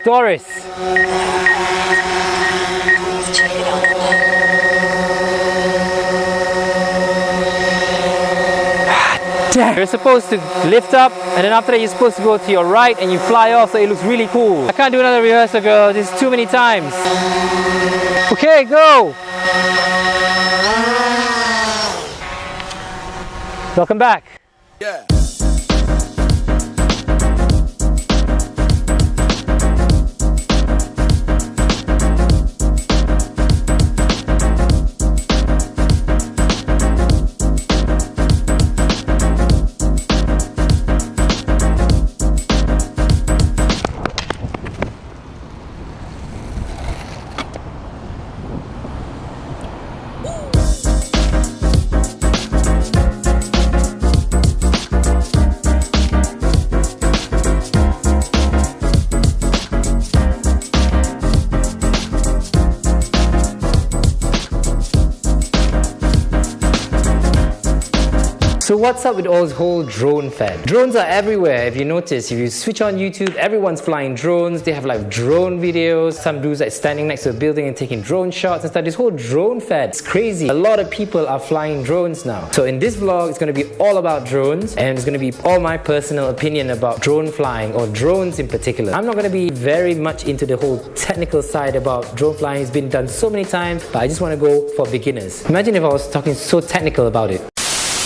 Doris. You're supposed to lift up, and then after that you're supposed to go to your right and you fly off, so it looks really cool. I can't do another rehearsal, girl. This is too many times. Okay, go. Welcome back. Yeah. So what's up with all this whole drone fad? Drones are everywhere. If you notice, if you switch on YouTube, everyone's flying drones. They have like drone videos. Some dudes like standing next to a building and taking drone shots and stuff. This whole drone fad, it's crazy. A lot of people are flying drones now. So in this vlog, it's going to be all about drones, and it's going to be all my personal opinion about drone flying, or drones in particular. I'm not going to be very much into the whole technical side about drone flying. It's been done so many times, but I just want to go for beginners. Imagine if I was talking so technical about it.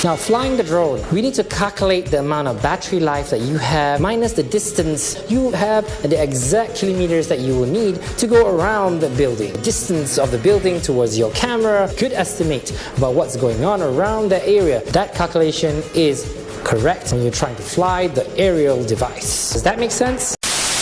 Now, flying the drone, we need to calculate the amount of battery life that you have minus the distance you have and the exact kilometers that you will need to go around the building. Distance of the building towards your camera, good estimate about what's going on around the area. That calculation is correct when you're trying to fly the aerial device. Does that make sense?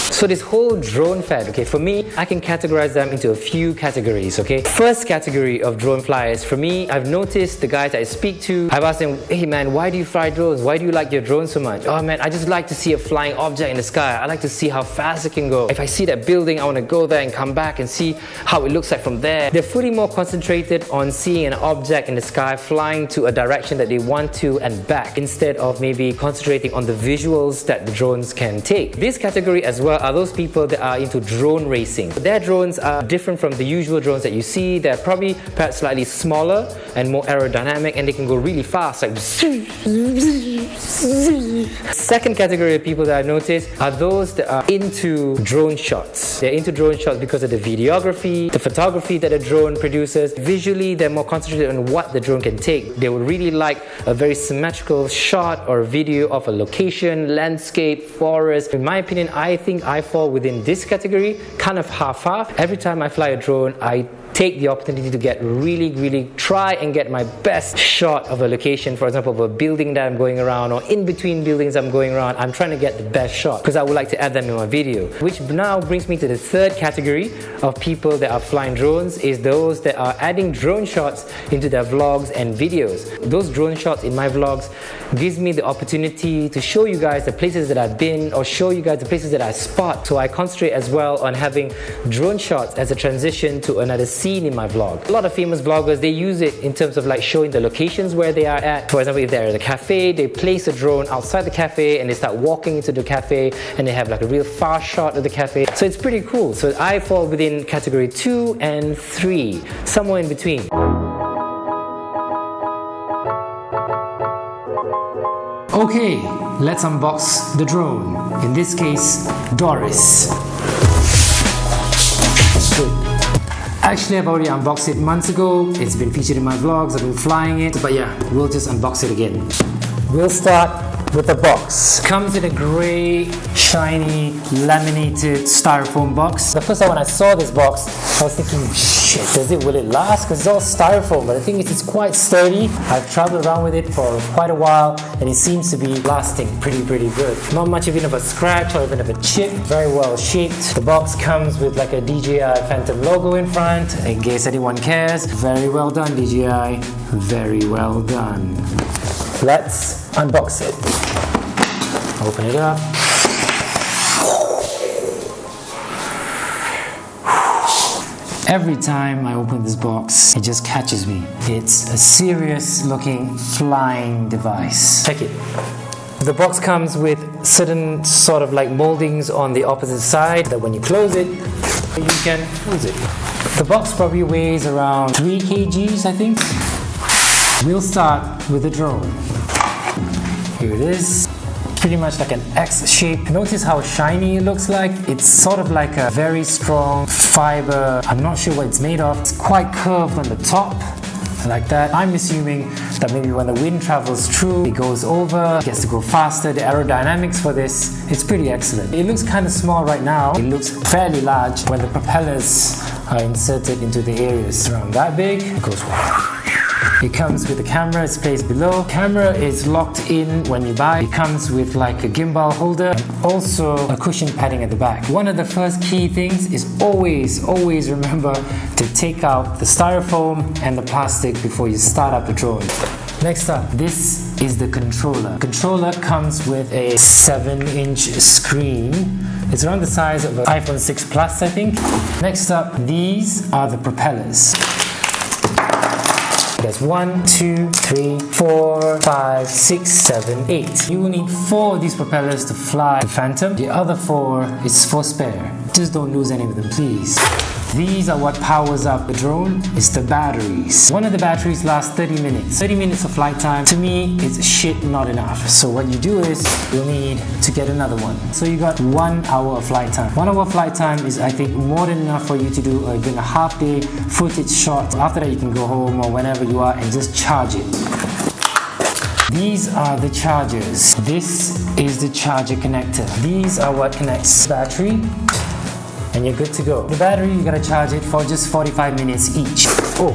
So this whole drone fad, okay, for me, I can categorize them into a few categories, okay? First category of drone flyers, for me, I've noticed the guys that I speak to, I've asked them, hey man, why do you fly drones? Why do you like your drones so much? Oh man, I just like to see a flying object in the sky. I like to see how fast it can go. If I see that building, I want to go there and come back and see how it looks like from there. They're fully more concentrated on seeing an object in the sky flying to a direction that they want to and back, instead of maybe concentrating on the visuals that the drones can take. This category as well are those people that are into drone racing. Their drones are different from the usual drones that you see. They're probably perhaps slightly smaller and more aerodynamic, and they can go really fast, like Second category of people that I noticed are those that are into drone shots. They're into drone shots because of the videography, the photography that a drone produces. Visually, they're more concentrated on what the drone can take. They would really like a very symmetrical shot or video of a location, landscape, forest. In my opinion, I think I fall within this category, kind of half-half. Every time I fly a drone, I take the opportunity to get really try and get my best shot of a location, for example, of a building that I'm going around, or in between buildings I'm going around. I'm trying to get the best shot because I would like to add them in my video. Which now brings me to the third category of people that are flying drones, is those that are adding drone shots into their vlogs and videos. Those drone shots in my vlogs gives me the opportunity to show you guys the places that I've been, or show you guys the places that I spot. So I concentrate as well on having drone shots as a transition to another scene in my vlog. A lot of famous vloggers, they use it in terms of like showing the locations where they are at. For example, if they're at a cafe, they place a drone outside the cafe and they start walking into the cafe and they have like a real far shot of the cafe. So it's pretty cool. So I fall within category 2 and 3, somewhere in between. Okay, let's unbox the drone. In this case, Doris. Actually, I've already unboxed it months ago. It's been featured in my vlogs. I've been flying it. But yeah, we'll just unbox it again. We'll start with the box. Comes in a grey, shiny, laminated styrofoam box. The first time when I saw this box, I was thinking, shit, will it last? Because it's all styrofoam, but the thing is, it's quite sturdy. I've traveled around with it for quite a while, and it seems to be lasting pretty good. Not much even of a scratch or even of a chip. Very well shaped. The box comes with like a DJI Phantom logo in front, in case anyone cares. Very well done, DJI. Very well done. Let's unbox it. Open it up. Every time I open this box, it just catches me. It's a serious looking flying device. Check it. The box comes with certain sort of like moldings on the opposite side that when you close it, you can use it. The box probably weighs around 3 kgs, I think. We'll start with the drone. Here it is. Pretty much like an X shape. Notice how shiny it looks like. It's sort of like a very strong fiber. I'm not sure what it's made of. It's quite curved on the top, like that. I'm assuming that maybe when the wind travels through, it goes over, gets to go faster. The aerodynamics for this, it's pretty excellent. It looks kind of small right now. It looks fairly large when the propellers are inserted into the areas around that big. It goes. It comes with a camera, it's placed below. Camera is locked in when you buy. It comes with like a gimbal holder and also a cushion padding at the back. One of the first key things is always remember to take out the styrofoam and the plastic before you start up the drone. Next up, this is the controller. Controller comes with a 7-inch screen. It's around the size of an iPhone 6 Plus, I think. Next up, these are the propellers. There's 1, 2, 3, 4, 5, 6, 7, 8. You will need 4 of these propellers to fly the Phantom. The other 4 is for spare. Just don't lose any of them, please. These are what powers up the drone. It's the batteries. One of the batteries lasts 30 minutes. 30 minutes of flight time, to me, is shit not enough. So what you do is, you'll need to get another one. So you got 1 hour of flight time. 1 hour of flight time is, I think, more than enough for you to do even a half-day footage shot. After that, you can go home or whenever you are and just charge it. These are the chargers. This is the charger connector. These are what connects the battery, and you're good to go. The battery, you gotta charge it for just 45 minutes each. Oh,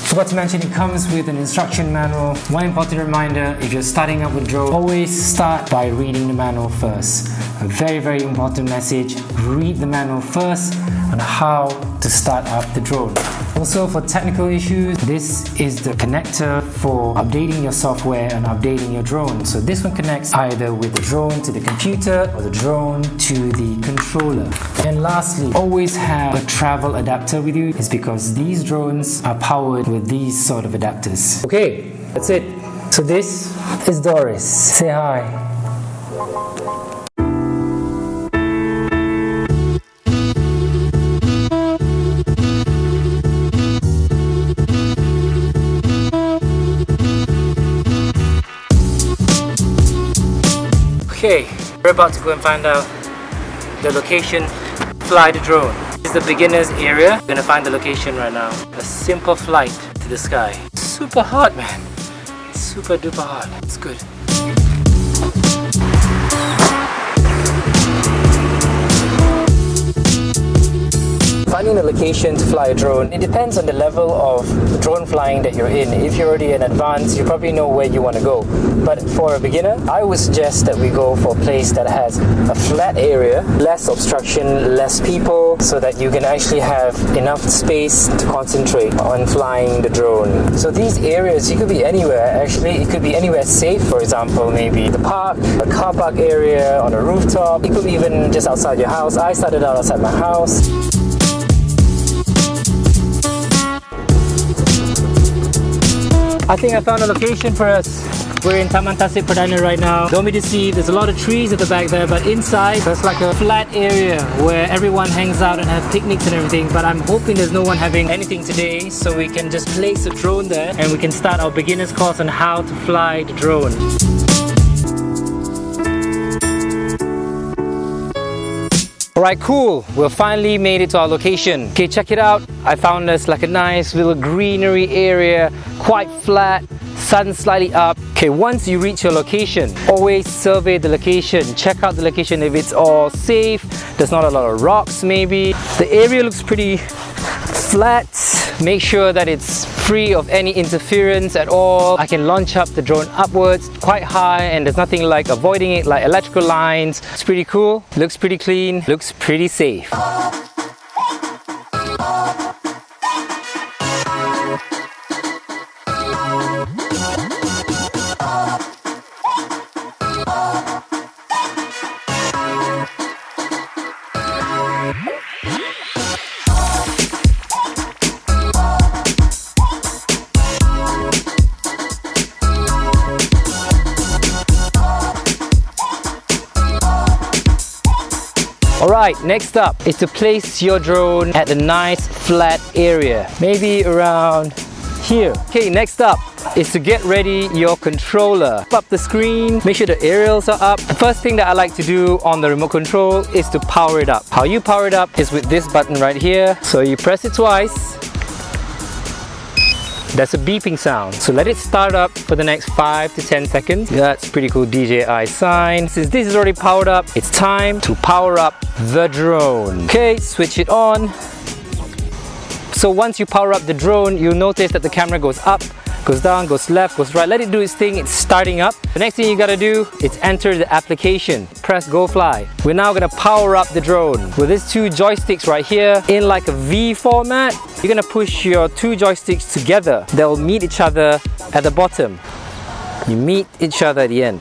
forgot to mention it comes with an instruction manual. One important reminder, if you're starting up with drone, always start by reading the manual first. A very important message, read the manual first on how to start up the drone. Also, for technical issues, this is the connector for updating your software and updating your drone. So this one connects either with the drone to the computer or the drone to the controller. And lastly, always have a travel adapter with you. It's because these drones are powered with these sort of adapters. Okay, that's it. So this is Doris. Say hi. Okay, we're about to go and find out the location, fly the drone. This is the beginner's area. We're gonna find the location right now. A simple flight to the sky. Super hot, man. Super duper hot. It's good. Finding a location to fly a drone, it depends on the level of drone flying that you're in. If you're already an advanced, you probably know where you want to go. But for a beginner, I would suggest that we go for a place that has a flat area, less obstruction, less people, so that you can actually have enough space to concentrate on flying the drone. So these areas, you could be anywhere actually. It could be anywhere safe, for example, maybe the park, a car park area, on a rooftop. It could be even just outside your house. I started out outside my house. I think I found a location for us. We're in Taman Tasik Perdana right now. Don't be deceived, there's a lot of trees at the back there, but inside there's like a flat area where everyone hangs out and have picnics and everything. But I'm hoping there's no one having anything today, so we can just place a drone there and we can start our beginner's course on how to fly the drone. Alright, cool. We've finally made it to our location. Okay, check it out. I found us like a nice little greenery area, quite flat, sun slightly up. Okay, once you reach your location, always survey the location. Check out the location if it's all safe. There's not a lot of rocks maybe. The area looks pretty flat. Make sure that it's free of any interference at all. I can launch up the drone upwards quite high and there's nothing like avoiding it like electrical lines. It's pretty cool, looks pretty clean, looks pretty safe. Alright, next up is to place your drone at a nice flat area, maybe around here. Okay, next up is to get ready your controller. Up the screen, make sure the aerials are up. The first thing that I like to do on the remote control is to power it up. How you power it up is with this button right here. So you press it twice. That's a beeping sound. So let it start up for the next 5 to 10 seconds. That's pretty cool DJI sign. Since this is already powered up, it's time to power up the drone. Okay, switch it on. So once you power up the drone, you'll notice that the camera goes up, goes down, goes left, goes right. Let it do its thing, it's starting up. The next thing you gotta do is enter the application. Press go fly. We're now gonna power up the drone. With these two joysticks right here, in like a V format, you're gonna push your two joysticks together. They'll meet each other at the bottom. You meet each other at the end.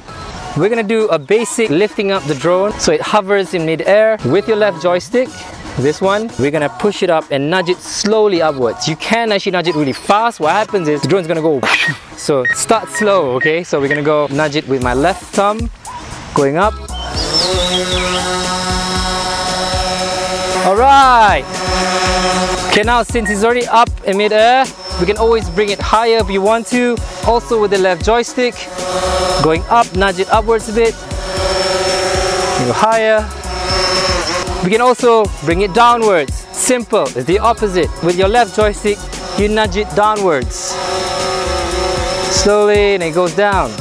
We're gonna do a basic lifting up the drone so it hovers in mid-air with your left joystick. This one, we're gonna push it up and nudge it slowly upwards. You can actually nudge it really fast. What happens is the drone's gonna go. So start slow, okay? So we're gonna go nudge it with my left thumb, going up. Alright! Okay, now since it's already up in mid-air, we can always bring it higher if you want to. Also with the left joystick, going up, nudge it upwards a bit. Go higher. We can also bring it downwards. Simple, it's the opposite. With your left joystick, you nudge it downwards. Slowly, and it goes down.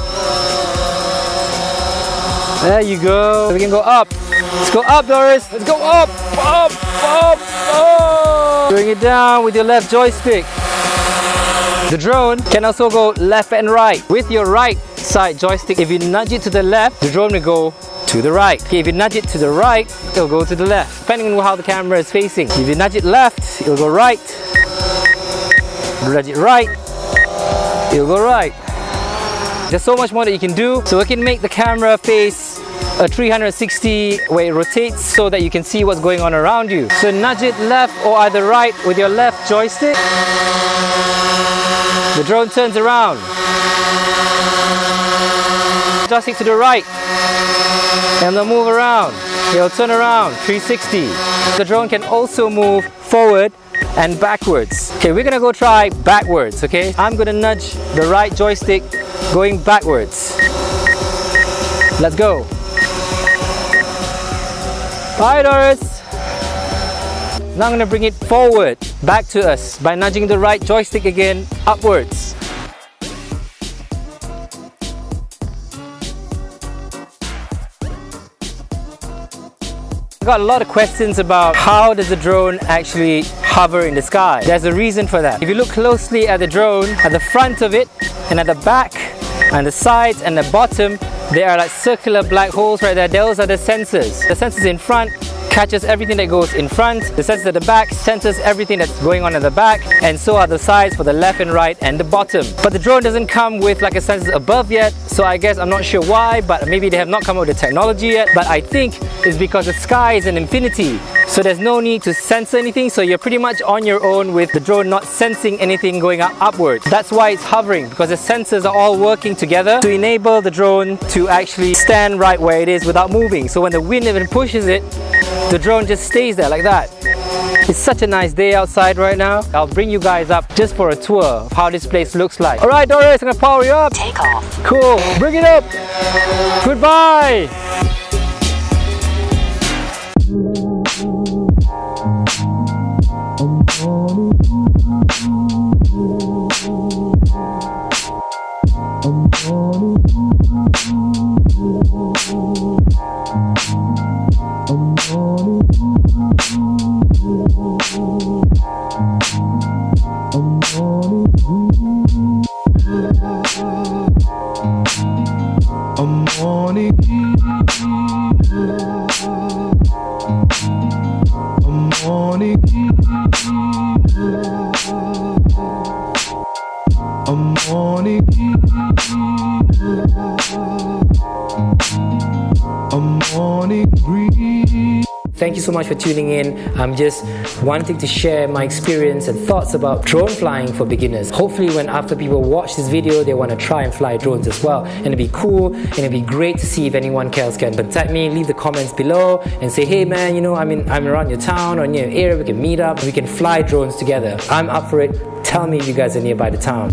There you go. We can go up. Let's go up, Doris. Let's go up, up, up, up. Bring it down with your left joystick. The drone can also go left and right. With your right side joystick, if you nudge it to the left, the drone will go to the right. Okay, if you nudge it to the right, it'll go to the left, depending on how the camera is facing. If you nudge it left, it'll go right. Nudge it right, it'll go right. There's so much more that you can do. So we can make the camera face a 360 where it rotates so that you can see what's going on around you. So nudge it left or either right with your left joystick. The drone turns around. Joystick to the right. And they'll move around. It'll turn around 360. The drone can also move forward and backwards. Okay, we're gonna go try backwards, okay? I'm gonna nudge the right joystick going backwards. Let's go. Bye, Doris. Now I'm gonna bring it forward, back to us by nudging the right joystick again upwards. I got a lot of questions about how does the drone actually hover in the sky. There's a reason for that. If you look closely at the drone, at the front of it and at the back and the sides and the bottom, there are like circular black holes right there. Those are the sensors. The sensors in front catches everything that goes in front. The sensors at the back senses everything that's going on at the back, and so are the sides for the left and right and the bottom. But the drone doesn't come with like a sensor above yet, so I guess I'm not sure why, but maybe they have not come up with the technology yet. But I think it's because the sky is an infinity, so there's no need to censor anything, so you're pretty much on your own with the drone not sensing anything going upwards. That's why it's hovering, because the sensors are all working together to enable the drone to actually stand right where it is without moving. So when the wind even pushes it, the drone just stays there like that. It's such a nice day outside right now. I'll bring you guys up just for a tour of how this place looks like. Alright, Doris, I'm gonna power you up. Take off. Cool, bring it up. Goodbye. Thank you so much for tuning in. I'm just wanting to share my experience and thoughts about drone flying for beginners. Hopefully when after people watch this video, they want to try and fly drones as well. And it'd be cool and it'd be great to see if anyone else can contact me, leave the comments below and say, hey man, you know, I'm around your town or near your area, we can meet up, we can fly drones together. I'm up for it. Tell me if you guys are nearby the town.